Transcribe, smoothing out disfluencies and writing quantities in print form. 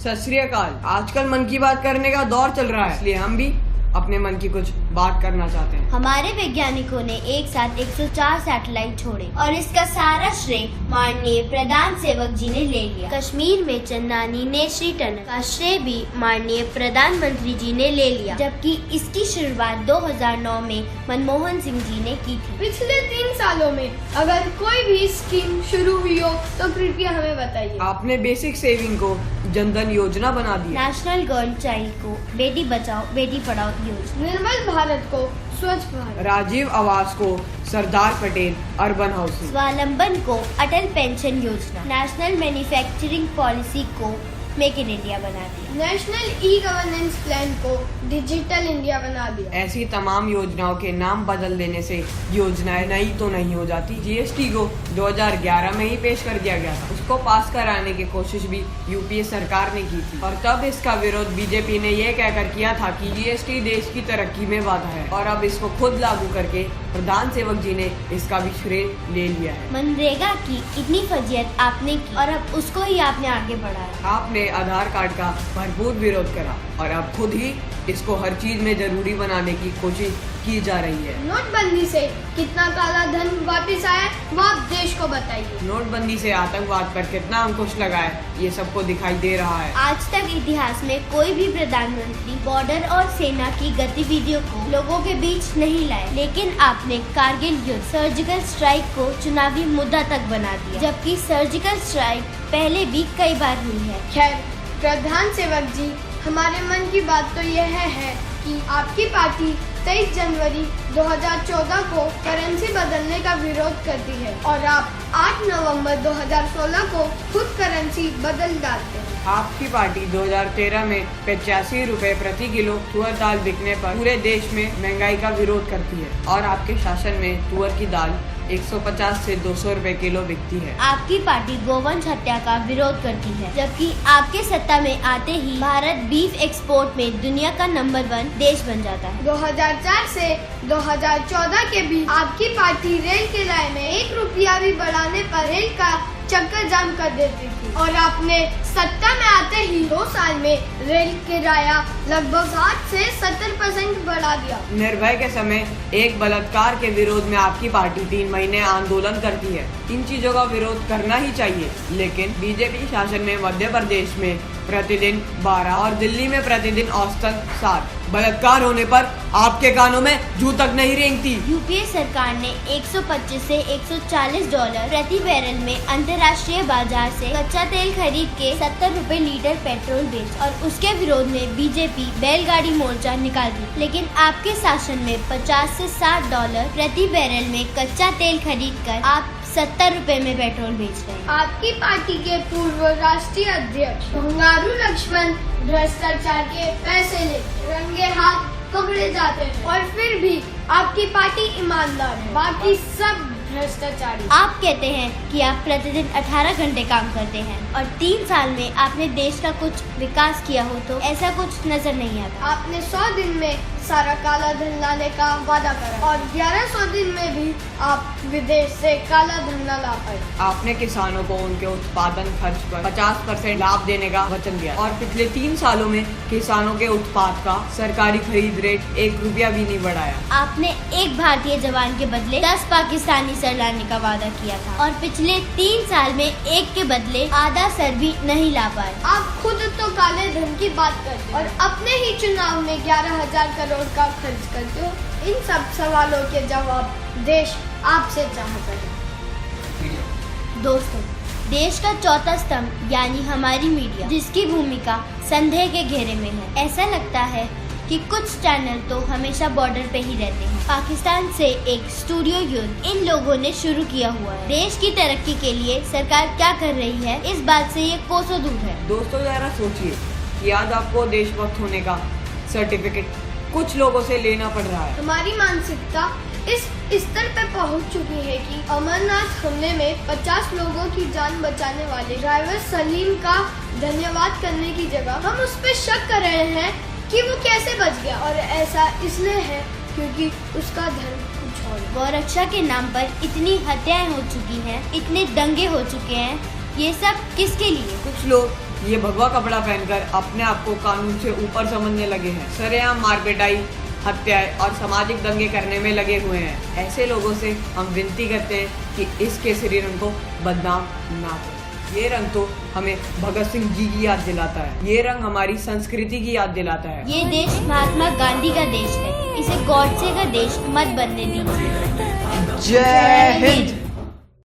सत श्री अकाल। आजकल मन की बात करने का दौर चल रहा है, इसलिए हम भी अपने मन की कुछ बात करना चाहते हैं। हमारे वैज्ञानिकों ने एक साथ 104 सैटेलाइट छोड़े और इसका सारा श्रेय माननीय प्रधान सेवक जी ने ले लिया। कश्मीर में चंदानी नेत्री टनल का श्रेय भी माननीय प्रधानमंत्री जी ने ले लिया, जबकि इसकी शुरुआत 2009 में मनमोहन सिंह जी ने की थी। पिछले 3 सालों में अगर कोई भी स्कीम शुरू हुई हो तो कृपया हमें बताइए। आपने बेसिक सेविंग को जनधन योजना बना दी, नेशनल गर्ल चाइल्ड को बेटी बचाओ बेटी पढ़ाओ योजना, निर्मल भारत को स्वच्छ भारत, राजीव आवास को सरदार पटेल अर्बन हाउसिंग, स्वावलंबन को अटल पेंशन योजना, नेशनल मैन्युफैक्चरिंग पॉलिसी को मेक इन इंडिया बना दिया, नेशनल ई गवर्नेंस प्लान को डिजिटल इंडिया बना दिया। ऐसी तमाम योजनाओं के नाम बदल देने से योजनाएं नई तो नहीं हो जाती। जीएसटी को 2011 में ही पेश कर दिया गया था, उसको पास कराने की कोशिश भी यूपीए सरकार ने की थी और तब इसका विरोध बीजेपी ने ये कहकर किया था कि जीएसटी देश की तरक्की में बाधा है, और अब इसको खुद लागू करके प्रधान सेवक जी ने इसका भी श्रेय ले लिया है। मनरेगा की इतनी फजीयत आपने की और अब उसको ही आपने आगे बढ़ाया। आपने आधार कार्ड का भरपूर विरोध करा और अब खुद ही इसको हर चीज में जरूरी बनाने की कोशिश की जा रही है। नोटबंदी से कितना काला धन वापस आया वो आप देश को बताइए। नोटबंदी से आतंकवाद पर कितना अंकुश लगा है ये सबको दिखाई दे रहा है। आज तक इतिहास में कोई भी प्रधानमंत्री बॉर्डर और सेना की गतिविधियों को लोगों के बीच नहीं लाए, लेकिन आपने कारगिल युद्ध सर्जिकल स्ट्राइक को चुनावी मुद्दा तक बना दिया, जबकि सर्जिकल स्ट्राइक पहले भी कई बार हुई है। खैर प्रधान सेवक जी, हमारे मन की बात तो यह है कि आपकी पार्टी 23 जनवरी 2014 को करेंसी बदलने का विरोध करती है और आप 8 नवंबर 2016 को खुद करेंसी बदल डालते हैं। आपकी पार्टी 2013 में 85 रुपए प्रति किलो तुअर दाल बिकने पर पूरे देश में महंगाई का विरोध करती है और आपके शासन में तुअर की दाल 150 से 200 रुपए किलो बिकती है। आपकी पार्टी गोवंश हत्या का विरोध करती है, जबकि आपके सत्ता में आते ही भारत बीफ एक्सपोर्ट में दुनिया का नंबर 1 देश बन जाता है। 2004 से 2014 के बीच आपकी पार्टी रेल किराए में 1 रुपया भी बढ़ाने पर रेल का चक्कर जाम कर देती थी और आपने सत्ता में आते ही 2 साल में रेल किराया लगभग 60 से 70% बढ़ा दिया। निर्भया के समय एक बलात्कार के विरोध में आपकी पार्टी 3 महीने आंदोलन करती है। इन चीजों का विरोध करना ही चाहिए, लेकिन बीजेपी शासन में मध्य प्रदेश में प्रतिदिन 12 और दिल्ली में प्रतिदिन औसतन 7 बलात्कार होने पर आपके कानों में जू तक नहीं रेंगती। यूपीए सरकार ने 125 से $140 प्रति बैरल में अंतर्राष्ट्रीय बाजार से कच्चा तेल खरीद के 70 रुपए लीटर पेट्रोल बेच और उसके विरोध में बीजेपी बैलगाड़ी मोर्चा निकाल दी, लेकिन आपके शासन में 50 से $60 प्रति बैरल में कच्चा तेल खरीद कर आप 70 रुपए में पेट्रोल बेच रहे हैं। आपकी पार्टी के पूर्व राष्ट्रीय अध्यक्ष बंगारू लक्ष्मण भ्रष्टाचार के पैसे लेके रंगे हाथ पकड़े जाते हैं और फिर भी आपकी पार्टी ईमानदार है, बाकी सब भ्रष्टाचारी। आप कहते हैं कि आप प्रतिदिन 18 घंटे काम करते हैं और 3 साल में आपने देश का कुछ विकास किया हो तो ऐसा कुछ नजर नहीं आता। आपने 100 दिन में सारा काला धन लाने का वादा करा और 1100 दिन में भी आप विदेश से काला धन न ला पाए। आपने किसानों को उनके उत्पादन खर्च पर 50% लाभ देने का वचन दिया और पिछले 3 सालों में किसानों के उत्पाद का सरकारी खरीद रेट 1 रुपया भी नहीं बढ़ाया। आपने एक भारतीय जवान के बदले 10 पाकिस्तानी सर लाने का वादा किया था और पिछले 3 साल में एक के बदले आधा सर भी नहीं ला पाए। आप खुद तो काले धन की बात करते और अपने ही चुनाव में 11,000 करोड़ का खर्च करते हो। इन सब सवालों के जवाब देश आपसे चाहता है। दोस्तों, देश का चौथा स्तंभ यानी हमारी मीडिया, जिसकी भूमिका संदेह के घेरे में है। ऐसा लगता है कि कुछ चैनल तो हमेशा बॉर्डर पे ही रहते हैं। पाकिस्तान से एक स्टूडियो युद्ध इन लोगों ने शुरू किया हुआ है। देश की तरक्की के लिए सरकार क्या कर रही है, इस बात से ये कोसों दूर है। दोस्तों जरा सोचिए कि आज आपको देशभक्त होने का सर्टिफिकेट कुछ लोगों से लेना पड़ रहा है। हमारी मानसिकता इस स्तर पर पहुंच चुकी है कि अमरनाथ हमले में 50 लोगों की जान बचाने वाले ड्राइवर सलीम का धन्यवाद करने की जगह हम उस पर शक कर रहे हैं कि वो कैसे बच गया, और ऐसा इसलिए है क्योंकि उसका धर्म कुछ और है। गौरक्षा के नाम पर इतनी हत्याएं हो चुकी हैं, इतने दंगे हो चुके हैं, ये सब किसके लिए? कुछ लोग ये भगवा कपड़ा पहनकर अपने आप को कानून से ऊपर समझने लगे हैं। सरेआम मारपिटाई, हत्याएं और सामाजिक दंगे करने में लगे हुए हैं। ऐसे लोगों से हम विनती करते हैं कि इस केसरी रंग को बदनाम ना करें। ये रंग तो हमें भगत सिंह जी की याद दिलाता है। ये रंग हमारी संस्कृति की याद दिलाता है। ये देश महात्मा गांधी का देश है, इसे गॉडसे का देश मत बनने दीजिए। जय हिंद।